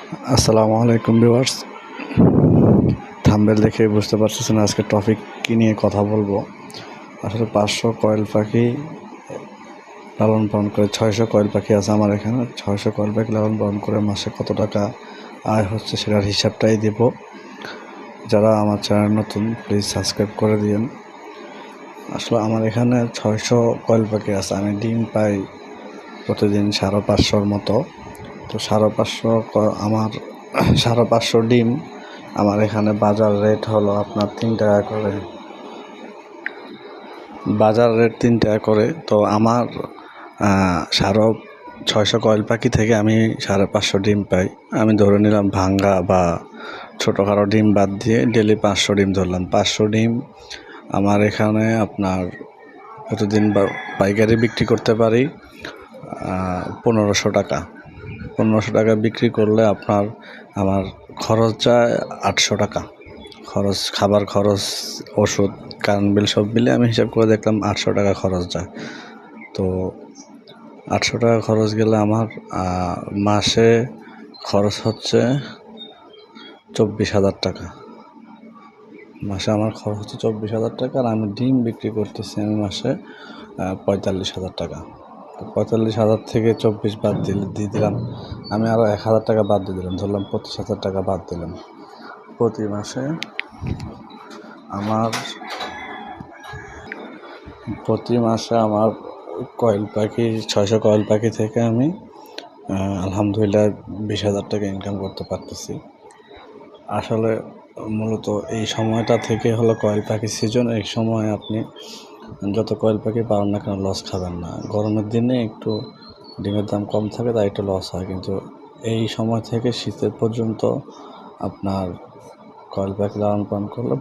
আসসালামু আলাইকুম viewers. Thumbnail দেখে বুঝতে পারতেছেন আজকে টপিক কী নিয়ে কথা বলবো। আসলে 500 কয়েল পাখি লালন পালন করে 600 কয়েল পাখি আছে আমার এখানে। 600 কয়েল পাখি লালন পালন করে মাসে কত টাকা আয় হচ্ছে সেটার হিসাবটাই দিব। যারা আমার চ্যানেল নতুন প্লিজ সাবস্ক্রাইব করে দিন। আসলে আমার এখানে 600 কয়েল পাখি আছে। আমি ডিম পাই প্রতিদিন 550-র মতো। তো 550 আমার 550 ডিম আমার এখানে বাজার রেট হলো আপনার 3 টাকা করে। বাজার রেট 3 টাকা করে। তো আমার 650 কয়েল পাখি থেকে আমি 550 ডিম পাই। আমি ধরে নিলাম ভাঙ্গা বা ছোটোখাটো ডিম বাদ দিয়ে ডেলি 500 ডিম ধরলাম। 500 ডিম আমার এখানে আপনার প্রতিদিন পাইকারি বিক্রি করতে পারি 1500 টাকা। 1500 টাকা বিক্রি করলে আমার খরচ যায় 800 টাকা। খাবার খরচ, ওষুধ, কারেন্ট বিল সব মিলে আমি হিসাব করে দেখলাম 800 টাকা খরচ যায়। তো 800 টাকা খরচ গেলে আমার মাসে খরচ হচ্ছে 24,000 টাকা। মাসে আমার খরচ হচ্ছে 24,000 টাকা। আর আমি ডিম বিক্রি করতেছি আমি মাসে 45,000 টাকা। 45,000 থেকে 24 বাদ দিয়ে দিলাম। আমি আরও 1,000 টাকা বাদ দিয়ে দিলাম, ধরলাম 25,000 টাকা বাদ দিলাম। প্রতি মাসে আমার কয়েল পাখি 600 কয়েল পাখি থেকে আমি আলহামদুলিল্লাহ 20,000 টাকা ইনকাম করতে পারতেছি। আসলে মূলত এই সময়টা থেকে হলো কয়েল পাখির সিজন। এই সময় আপনি যত কয়েল পাখি পাবেন না কেন লস খাবেন না। গরমের দিনে একটু ডিমের দাম কম থাকে, তাই একটু লস হয়, কিন্তু এই সময় থেকে শীতের পর্যন্ত আপনার কয়েল পাখি লালন পালন করলে